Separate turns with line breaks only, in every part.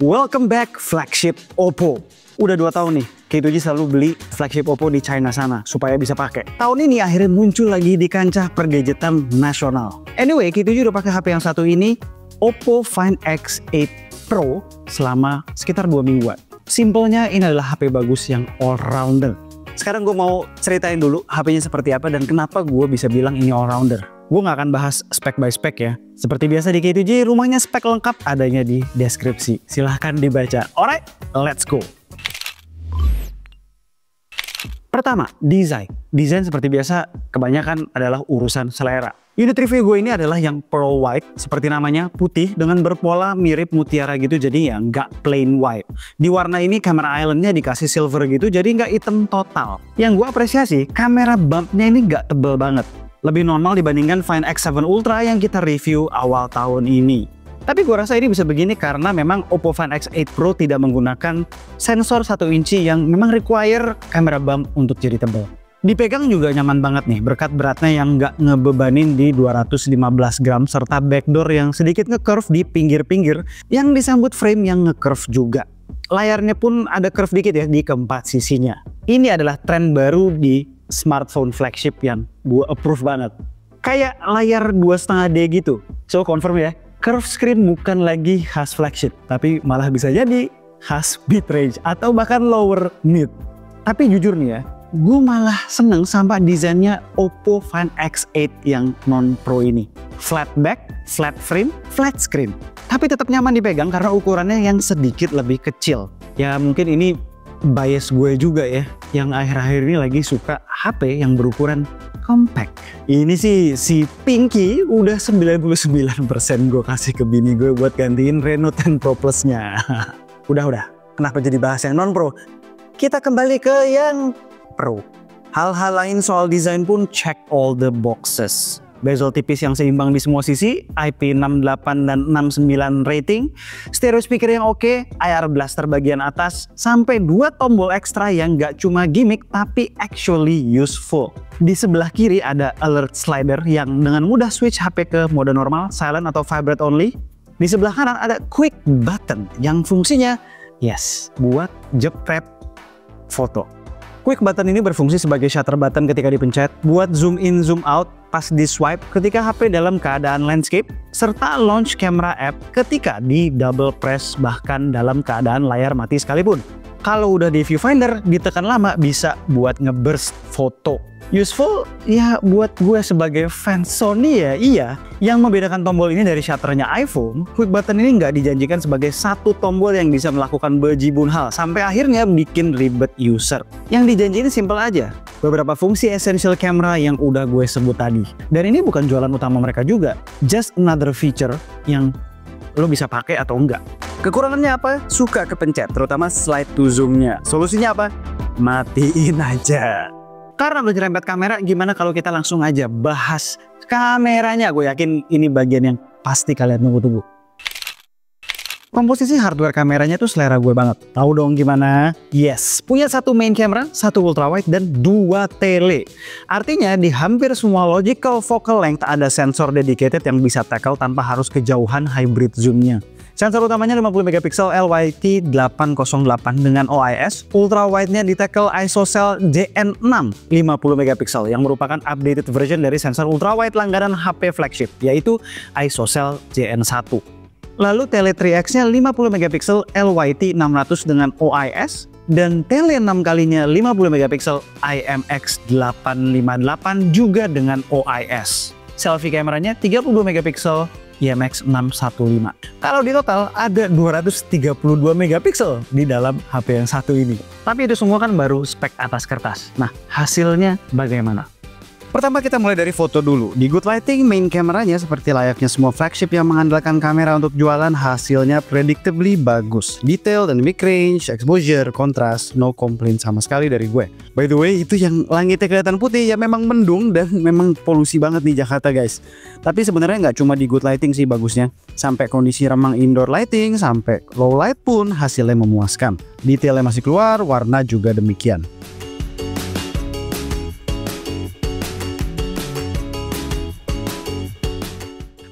Welcome back flagship Oppo. Udah 2 tahun nih, K7 selalu beli flagship Oppo di China sana supaya bisa pakai. Tahun ini akhirnya muncul lagi di kancah pergadgetan nasional. Anyway, K7 udah pakai HP yang satu ini, Oppo Find X8 Pro selama sekitar 2 mingguan. Simpelnya ini adalah HP bagus yang all-rounder. Sekarang gue mau ceritain dulu HP-nya seperti apa dan kenapa gue bisa bilang ini all-rounder. Gue nggak akan bahas spek by spek ya. Seperti biasa di K7, rumahnya spek lengkap adanya di deskripsi. Silahkan dibaca. Alright, let's go. Pertama, desain. Desain seperti biasa kebanyakan adalah urusan selera. Unit review gue ini adalah yang pearl white, seperti namanya, putih dengan berpola mirip mutiara gitu, jadi ya nggak plain white. Di warna ini camera islandnya dikasih silver gitu, jadi nggak hitam total. Yang gue apresiasi, kamera bumpnya ini nggak tebel banget. Lebih normal dibandingkan Find X7 Ultra yang kita review awal tahun ini. Tapi gue rasa ini bisa begini karena memang Oppo Find X8 Pro tidak menggunakan sensor 1 inci yang memang require kamera bump untuk jadi tebal. Dipegang juga nyaman banget nih berkat beratnya yang nggak ngebebanin di 215 gram serta backdoor yang sedikit nge-curve di pinggir-pinggir yang disambut frame yang nge-curve juga. Layarnya pun ada curve dikit ya di keempat sisinya. Ini adalah tren baru di smartphone flagship yang gue approve banget. Kayak layar 2,5D gitu. So confirm ya, curve screen bukan lagi khas flagship, tapi malah bisa jadi khas mid-range atau bahkan lower mid. Tapi jujur nih ya, gue malah seneng sama desainnya Oppo Find X8 yang non-pro ini. Flat back, flat frame, flat screen. Tapi tetap nyaman dipegang karena ukurannya yang sedikit lebih kecil. Ya mungkin ini bias gue juga ya, yang akhir-akhir ini lagi suka HP yang berukuran compact. Ini sih si Pinky udah 99% gue kasih ke bini gue buat gantiin Reno 10 Pro Plus-nya. Udah, kenapa jadi bahas yang non-pro? Kita kembali ke yang pro. Hal-hal lain soal desain pun check all the boxes. Bezel tipis yang seimbang di semua sisi, IP68 dan 69 rating, stereo speaker yang oke, IR blaster bagian atas, sampai 2 tombol ekstra yang gak cuma gimmick tapi actually useful. Di sebelah kiri ada alert slider yang dengan mudah switch HP ke mode normal, silent atau vibrate only. Di sebelah kanan ada quick button yang fungsinya buat jepret foto. Quick button ini berfungsi sebagai shutter button ketika dipencet, buat zoom in zoom out pas di swipe ketika HP dalam keadaan landscape, serta launch camera app ketika di double press bahkan dalam keadaan layar mati sekalipun. Kalau udah di viewfinder, ditekan lama bisa buat ngeburst foto. Useful ya buat gue sebagai fans Sony ya iya. Yang membedakan tombol ini dari shutternya iPhone, quick button ini nggak dijanjikan sebagai satu tombol yang bisa melakukan bejibun hal sampai akhirnya bikin ribet user. Yang dijanjikan simple aja, beberapa fungsi essential camera yang udah gue sebut tadi. Dan ini bukan jualan utama mereka juga, just another feature yang lo bisa pakai atau enggak. Kekurangannya apa? Suka kepencet, terutama slide to zoom-nya. Solusinya apa? Matiin aja. Karena udah nyerempet kamera, gimana kalau kita langsung aja bahas kameranya? Gue yakin ini bagian yang pasti kalian tunggu-tunggu. Komposisi hardware kameranya tuh selera gue banget. Tahu dong gimana? Yes, punya 1 main camera, 1 ultrawide, dan 2 tele. Artinya di hampir semua logical focal length ada sensor dedicated yang bisa tackle tanpa harus kejauhan hybrid zoom-nya. Sensor utamanya 50 megapiksel LYT808 dengan OIS, ultrawide-nya di tackle ISOCELL JN6 50 megapiksel yang merupakan updated version dari sensor ultrawide langganan HP flagship, yaitu ISOCELL JN1. Lalu tele 3X-nya 50 megapiksel LYT600 dengan OIS, dan tele 6 kalinya 50 megapiksel IMX858 juga dengan OIS. Selfie kameranya 32 megapiksel IMX615. Kalau di total ada 232 megapiksel di dalam HP yang satu ini. Tapi itu semua kan baru spek atas kertas. Nah, hasilnya bagaimana? Pertama kita mulai dari foto dulu. Di good lighting, main kameranya seperti layaknya semua flagship yang mengandalkan kamera untuk jualan, hasilnya predictably bagus. Detail dan mid range, exposure, kontras, no complaint sama sekali dari gue. By the way, itu yang langitnya kelihatan putih ya memang mendung dan memang polusi banget di Jakarta guys. Tapi sebenarnya nggak cuma di good lighting sih bagusnya. Sampai kondisi remang indoor lighting, sampai low light pun hasilnya memuaskan. Detailnya masih keluar, warna juga demikian.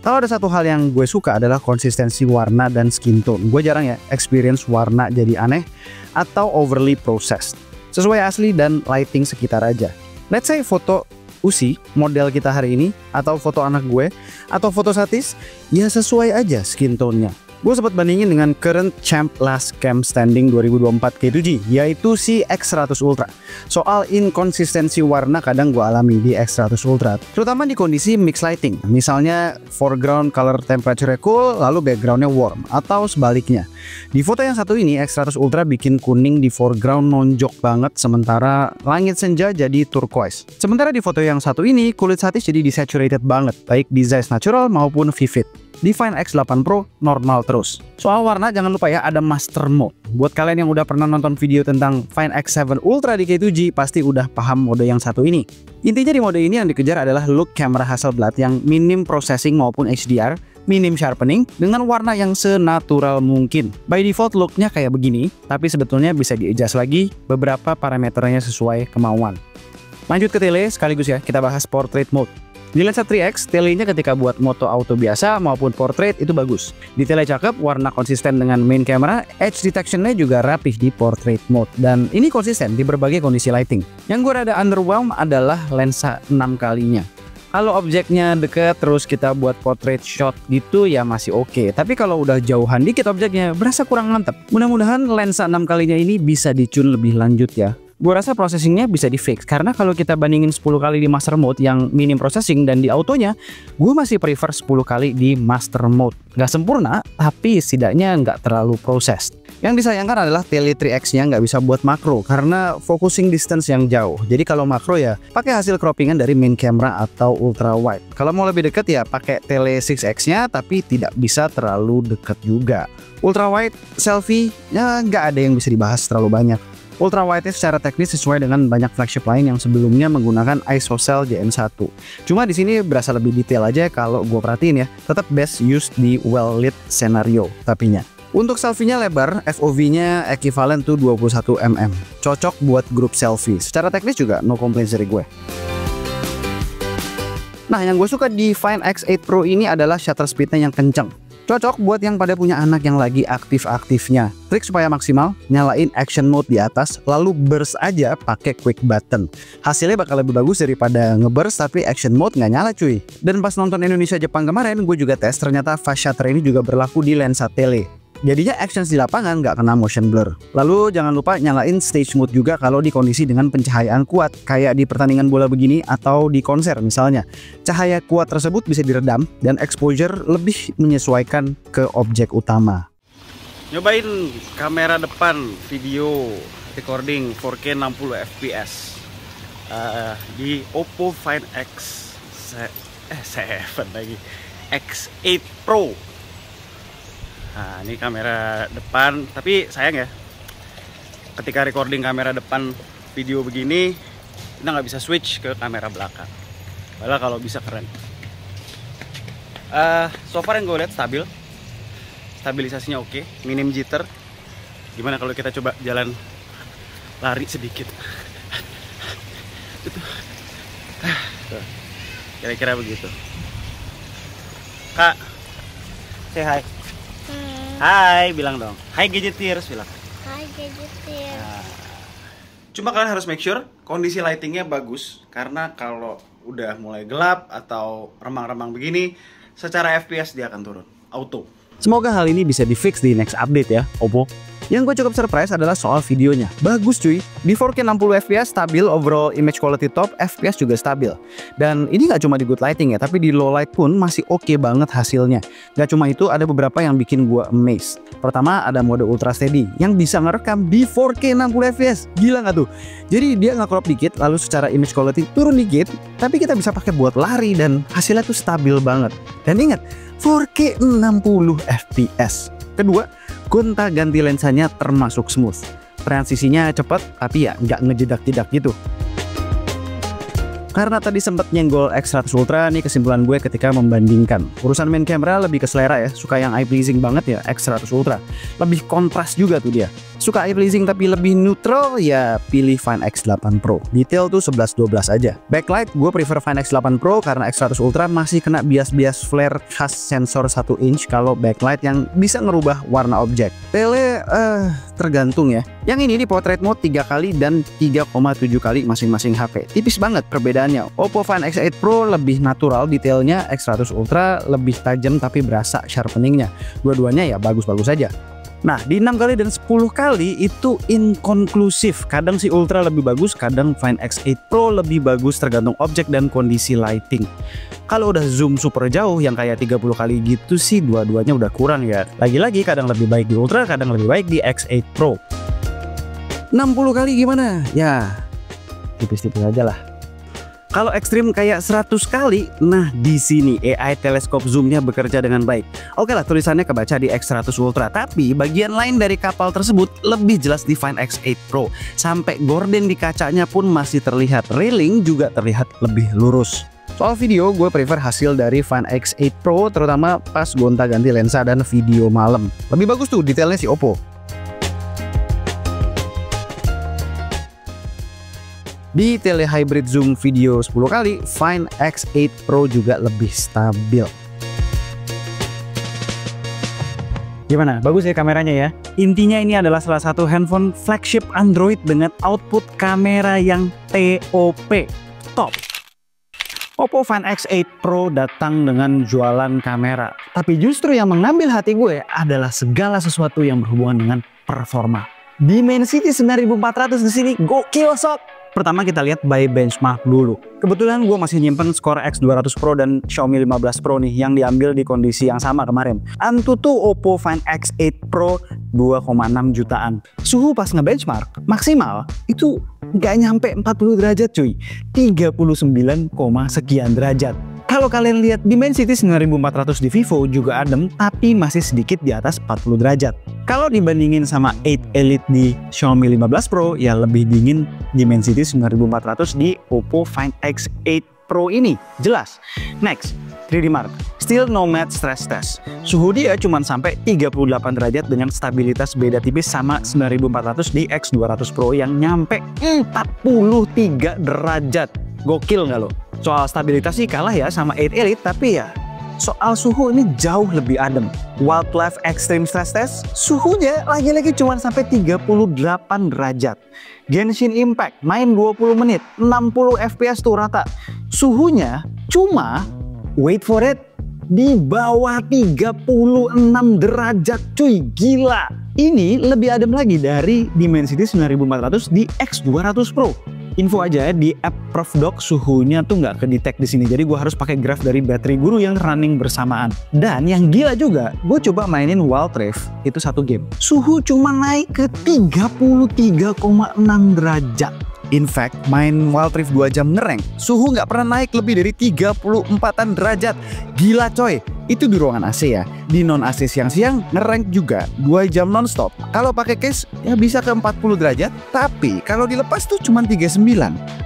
Kalau ada satu hal yang gue suka adalah konsistensi warna dan skin tone. Gue jarang ya experience warna jadi aneh atau overly processed. Sesuai asli dan lighting sekitar aja. Let's say foto Usi, model kita hari ini, atau foto anak gue, atau foto Satis, ya sesuai aja skin tone-nya. Gue sempat bandingin dengan current champ last cam standing 2024 K2G, yaitu si X100 Ultra. Soal inkonsistensi warna kadang gue alami di X100 Ultra, terutama di kondisi mix lighting. Misalnya foreground color temperature cool, lalu backgroundnya warm, atau sebaliknya. Di foto yang satu ini, X100 Ultra bikin kuning di foreground nonjok banget, sementara langit senja jadi turquoise. Sementara di foto yang satu ini, kulit Satis jadi desaturated banget, baik di Zeiss Natural maupun Vivid. Di Find X8 Pro normal terus. Soal warna jangan lupa ya ada master mode. Buat kalian yang udah pernah nonton video tentang Find X7 Ultra di K2G pasti udah paham mode yang satu ini. Intinya di mode ini yang dikejar adalah look kamera Hasselblad yang minim processing maupun HDR, minim sharpening dengan warna yang senatural mungkin. By default looknya kayak begini, tapi sebetulnya bisa di-adjust lagi beberapa parameternya sesuai kemauan. Lanjut ke tele sekaligus ya kita bahas portrait mode. Di lensa 3X, telenya ketika buat moto auto biasa maupun portrait itu bagus. Di tele cakep, warna konsisten dengan main camera, edge detection-nya juga rapih di portrait mode. Dan ini konsisten di berbagai kondisi lighting. Yang gue rada underwhelm adalah lensa 6 kalinya. Kalau objeknya deket terus kita buat portrait shot gitu ya masih oke. Tapi kalau udah jauhan dikit objeknya berasa kurang mantep. Mudah-mudahan lensa 6 kalinya ini bisa di-tune lebih lanjut ya. Gue rasa processingnya bisa di fix karena kalau kita bandingin 10 kali di master mode yang minim processing dan di autonya, gue masih prefer 10 kali di master mode. Gak sempurna, tapi setidaknya nggak terlalu processed. Yang disayangkan adalah tele 3X-nya nggak bisa buat makro karena focusing distance yang jauh. Jadi kalau makro ya pakai hasil croppingan dari main camera atau ultra wide. Kalau mau lebih deket ya pakai tele 6X-nya tapi tidak bisa terlalu deket juga. Ultra wide selfie ya nggak ada yang bisa dibahas terlalu banyak. Ultra wide secara teknis sesuai dengan banyak flagship lain yang sebelumnya menggunakan ISOCELL JN1. Cuma di sini berasa lebih detail aja kalau gue perhatiin ya. Tetap best used di well lit scenario tapinya. Untuk selfie-nya lebar, FOV-nya equivalent to 21 mm. Cocok buat grup selfie. Secara teknis juga no complaints dari gue. Nah, yang gue suka di Find X8 Pro ini adalah shutter speed-nya yang kenceng. Cocok buat yang pada punya anak yang lagi aktif-aktifnya. Trik supaya maksimal, nyalain action mode di atas, lalu burst aja pakai quick button. Hasilnya bakal lebih bagus daripada ngeburst tapi action mode nggak nyala cuy. Dan pas nonton Indonesia Jepang kemarin, gue juga tes ternyata fast shutter ini juga berlaku di lensa tele. Jadinya actions di lapangan nggak kena motion blur. Lalu jangan lupa nyalain stage mode juga kalau di kondisi dengan pencahayaan kuat, kayak di pertandingan bola begini atau di konser misalnya. Cahaya kuat tersebut bisa diredam dan exposure lebih menyesuaikan ke objek utama. Nyobain kamera depan video recording 4K 60 fps di Oppo Find X7 lagi X8 Pro. Nah, ini kamera depan, tapi sayang ya, ketika recording kamera depan video begini, kita nggak bisa switch ke kamera belakang. Padahal kalau bisa keren. So far yang gue lihat stabil, stabilisasinya oke, minim jitter. Gimana kalau kita coba jalan lari sedikit? Kira-kira begitu. Kak, say hi. Hai, bilang dong. Hai Gadgeteers, bilang.
Hai Gadgeteers.
Nah, cuma kalian harus make sure kondisi lightingnya bagus. Karena kalau udah mulai gelap atau remang-remang begini, secara FPS dia akan turun, auto. Semoga hal ini bisa di fix di next update ya, Oppo. Yang gue cukup surprise adalah soal videonya. Bagus cuy, di 4K 60 fps stabil, overall image quality top, FPS juga stabil. Dan ini nggak cuma di good lighting ya, tapi di low light pun masih oke banget hasilnya. Gak cuma itu, ada beberapa yang bikin gue amazed. Pertama ada mode ultra steady yang bisa ngerekam di 4K 60 fps. Gila nggak tuh? Jadi dia nge-crop dikit, lalu secara image quality turun dikit, tapi kita bisa pakai buat lari dan hasilnya tuh stabil banget. Dan ingat, 4K 60 fps. Kedua, gonta ganti lensanya termasuk smooth. Transisinya cepat, tapi ya nggak ngejedak-jedak gitu. Karena tadi sempat nyenggol X100 Ultra, nih kesimpulan gue ketika membandingkan. Urusan main camera lebih ke selera ya, suka yang eye pleasing banget ya X100 Ultra. Lebih kontras juga tuh dia.
Suka eye pleasing tapi lebih neutral, ya pilih Find X8 Pro. Detail tuh 11-12 aja. Backlight gue prefer Find X8 Pro karena X100 Ultra masih kena bias-bias flare khas sensor 1 inch kalau backlight yang bisa ngerubah warna objek. Tele tergantung ya. Yang ini di portrait mode 3 kali dan 3,7 kali masing-masing HP. Tipis banget perbedaannya. Oppo Find X8 Pro lebih natural detailnya, X100 Ultra lebih tajam tapi berasa sharpeningnya. Dua-duanya ya bagus-bagus aja. Nah, di 6 kali dan 10 kali itu inkonklusif. Kadang si Ultra lebih bagus, kadang Find X8 Pro lebih bagus tergantung objek dan kondisi lighting. Kalau udah zoom super jauh yang kayak 30 kali gitu sih dua-duanya udah kurang ya. Lagi-lagi kadang lebih baik di Ultra, kadang lebih baik di X8 Pro. 60 kali gimana? Ya, tipis-tipis aja lah. Kalau ekstrim kayak 100 kali, nah di sini AI teleskop zoomnya bekerja dengan baik. Oke lah, tulisannya kebaca di X100 Ultra, tapi bagian lain dari kapal tersebut lebih jelas di Find X8 Pro. Sampai gorden di kacanya pun masih terlihat, railing juga terlihat lebih lurus. Soal video, gue prefer hasil dari Find X8 Pro, terutama pas gonta-ganti lensa dan video malam. Lebih bagus tuh detailnya si Oppo. Di tele hybrid zoom video 10 kali, Find X8 Pro juga lebih stabil.
Gimana? Bagus ya kameranya ya? Intinya ini adalah salah satu handphone flagship Android dengan output kamera yang TOP. Top. Oppo Find X8 Pro datang dengan jualan kamera. Tapi justru yang mengambil hati gue adalah segala sesuatu yang berhubungan dengan performa. Dimensity 9400 di sini gokil sob. Pertama kita lihat by benchmark dulu. Kebetulan gue masih nyimpen skor X200 Pro dan Xiaomi 15 Pro nih yang diambil di kondisi yang sama kemarin. Antutu Oppo Find X8 Pro 2,6 jutaan. Suhu pas ngebenchmark maksimal itu nggak nyampe 40 derajat cuy. 39, sekian derajat. Kalau kalian lihat Dimensity 9400 di Vivo juga adem tapi masih sedikit di atas 40 derajat. Kalau dibandingin sama 8 Elite di Xiaomi 15 Pro ya lebih dingin Dimensity 9400 di Oppo Find X8 Pro ini. Jelas. Next, 3D Mark. Still no match stress test. Suhu dia cuma sampai 38 derajat dengan stabilitas beda tipis sama 9400 di X200 Pro yang nyampe 43 derajat. Gokil nggak lo? Soal stabilitas sih kalah ya sama 8 Elite, tapi ya soal suhu ini jauh lebih adem. Wildlife Extreme Stress Test, suhunya lagi-lagi cuma sampai 38 derajat. Genshin Impact, main 20 menit, 60 FPS tuh rata. Suhunya cuma, wait for it, di bawah 36 derajat cuy, gila. Ini lebih adem lagi dari Dimensity 9400 di X200 Pro. Info aja ya, di app ProfDoc suhunya tuh nggak kedetek di sini. Jadi gue harus pakai graf dari baterai guru yang running bersamaan. Dan yang gila juga, gue coba mainin Wild Rift itu satu game. Suhu cuma naik ke 33,6 derajat.
In fact, main Wild Rift 2 jam ngerank, suhu nggak pernah naik lebih dari 34-an derajat. Gila coy, itu di ruangan AC ya. Di non AC siang-siang ngerank juga 2 jam nonstop. Kalau pakai case ya bisa ke 40 derajat, tapi kalau dilepas tuh cuma 39.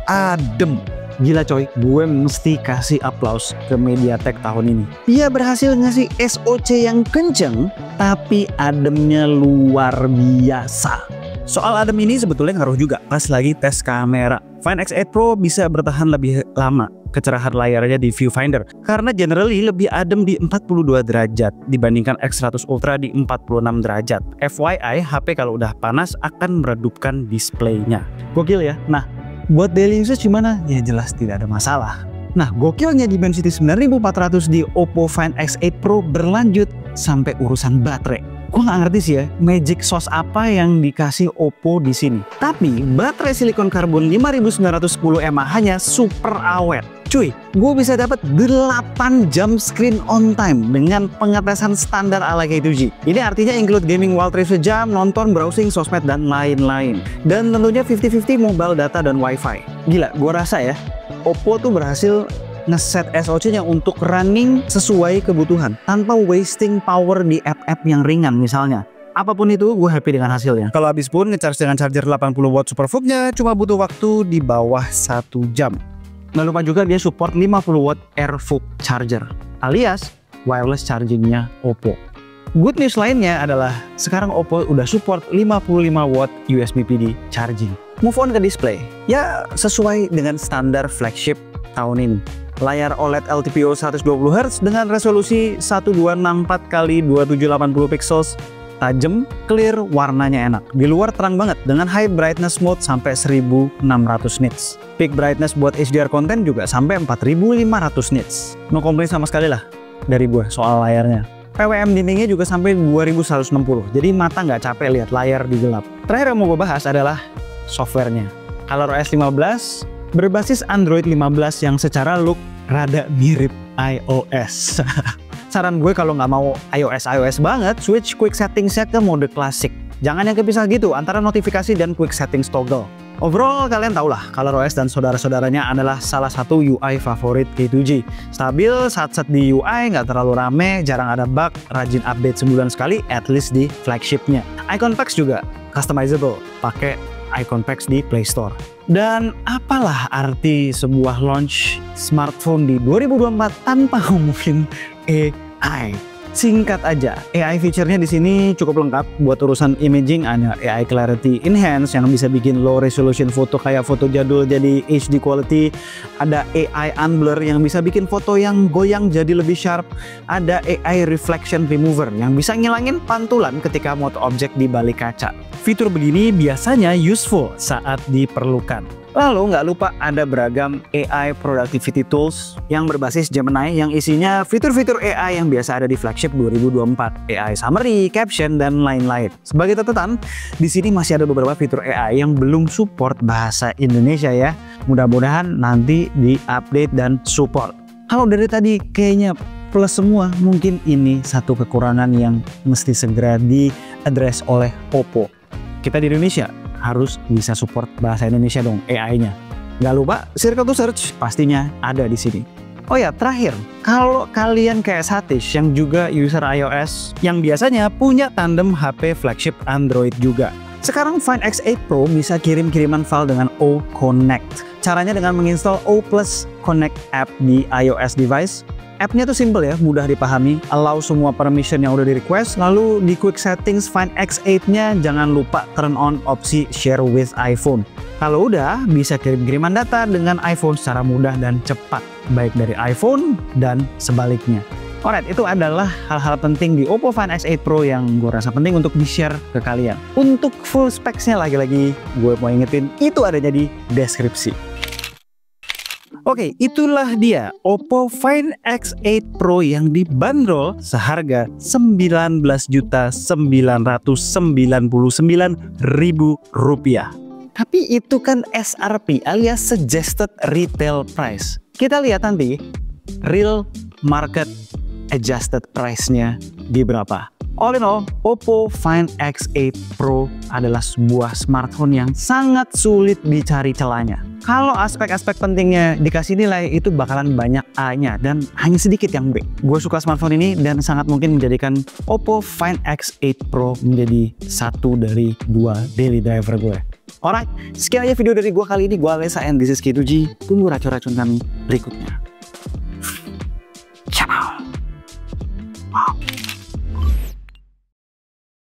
Adem.
Gila coy, gue mesti kasih aplaus ke MediaTek tahun ini. Dia berhasil ngasih SoC yang kenceng, tapi ademnya luar biasa. Soal adem ini sebetulnya ngaruh juga pas lagi tes kamera. Find X8 Pro bisa bertahan lebih lama kecerahan layarnya di viewfinder karena generally lebih adem di 42 derajat dibandingkan X100 Ultra di 46 derajat. FYI, HP kalau udah panas akan meredupkan displaynya. Gokil ya. Nah, buat daily usage gimana? Ya jelas tidak ada masalah. Nah, gokilnya Dimensity 9400 di Oppo Find X8 Pro berlanjut sampai urusan baterai. Gue nggak ngerti sih ya, magic sauce apa yang dikasih Oppo di sini. Tapi baterai silikon karbon 5910 mAh hanya super awet. Cuy, gue bisa dapat 8 jam screen on time dengan pengetesan standar ala K2G. Ini artinya include gaming Wild Rift sejam, nonton, browsing, sosmed, dan lain-lain. Dan tentunya 50-50 mobile data dan wifi. Gila, gue rasa ya, Oppo tuh berhasil ngeset SoC-nya untuk running sesuai kebutuhan tanpa wasting power di app-app yang ringan misalnya. Apapun itu, gue happy dengan hasilnya. Kalau habis pun ngecharge dengan charger 80 watt SuperVOOC-nya cuma butuh waktu di bawah 1 jam. Nggak lupa juga dia support 50 watt AirVOOC charger alias wireless chargingnya Oppo. Good news lainnya adalah sekarang Oppo udah support 55 watt USB PD charging.
Move on ke display. Ya, sesuai dengan standar flagship tahun ini. Layar OLED LTPO 120Hz dengan resolusi 1264x2780 pixels, tajam, clear, warnanya enak. Di luar terang banget dengan high brightness mode sampai 1600 nits. Peak brightness buat HDR content juga sampai 4500 nits. No complaint sama sekali lah dari gue soal layarnya. PWM dindingnya juga sampai 2160, jadi mata nggak capek lihat layar di gelap. Terakhir yang mau gue bahas adalah softwarenya. ColorOS 15 berbasis Android 15 yang secara look rada mirip iOS. Saran gue kalau nggak mau iOS banget, switch quick settingsnya ke mode klasik. Jangan yang kepisah gitu antara notifikasi dan quick settings toggle. Overall kalian tau lah, ColorOS dan saudara-saudaranya adalah salah satu UI favorit K2G. Stabil, sat-sat di UI, nggak terlalu rame, jarang ada bug, rajin update sebulan sekali, at least di flagshipnya. Icon packs juga customizable, pakai icon packs di Play Store. Dan apalah arti sebuah launch smartphone di 2024 tanpa ngomongin AI? Singkat aja, AI feature-nya di sini cukup lengkap. Buat urusan imaging ada AI Clarity Enhance yang bisa bikin low resolution foto kayak foto jadul jadi HD quality. Ada AI Unblur yang bisa bikin foto yang goyang jadi lebih sharp. Ada AI Reflection Remover yang bisa ngilangin pantulan ketika moto objek di balik kaca. Fitur begini biasanya useful saat diperlukan. Lalu nggak lupa ada beragam AI Productivity Tools yang berbasis Gemini yang isinya fitur-fitur AI yang biasa ada di flagship 2024. AI Summary, Caption, dan lain-lain. Sebagai catatan, di sini masih ada beberapa fitur AI yang belum support bahasa Indonesia ya. Mudah-mudahan nanti di-update dan support. Kalau dari tadi kayaknya plus semua, mungkin ini satu kekurangan yang mesti segera di-address oleh Oppo. Kita di Indonesia harus bisa support bahasa Indonesia dong AI-nya. Nggak lupa, Circle to Search pastinya ada di sini. Oh ya, terakhir, kalau kalian kayak Satish yang juga user iOS yang biasanya punya tandem HP flagship Android juga. Sekarang Find X8 Pro bisa kirim-kiriman file dengan O Connect. Caranya dengan menginstal O+ Connect app di iOS device. App-nya tuh simple ya, mudah dipahami, allow semua permission yang udah di request, lalu di quick settings Find X8-nya jangan lupa turn on opsi share with iPhone. Kalau udah, bisa kirim-kiriman data dengan iPhone secara mudah dan cepat, baik dari iPhone dan sebaliknya. Alright, itu adalah hal-hal penting di Oppo Find X8 Pro yang gue rasa penting untuk di-share ke kalian. Untuk full specs-nya lagi-lagi, gue mau ingetin, itu adanya di deskripsi. Oke, itulah dia Oppo Find X8 Pro yang dibanderol seharga Rp19.999.000. Tapi itu kan SRP alias Suggested Retail Price. Kita lihat nanti real market adjusted price-nya di berapa. All in all, Oppo Find X8 Pro adalah sebuah smartphone yang sangat sulit dicari celahnya. Kalau aspek-aspek pentingnya dikasih nilai, itu bakalan banyak A-nya dan hanya sedikit yang B. Gue suka smartphone ini dan sangat mungkin menjadikan Oppo Find X8 Pro menjadi satu dari dua daily driver gue. Alright, sekian aja video dari gue kali ini. Gue Alessa and this is K2G. Tunggu racun-racun kami berikutnya.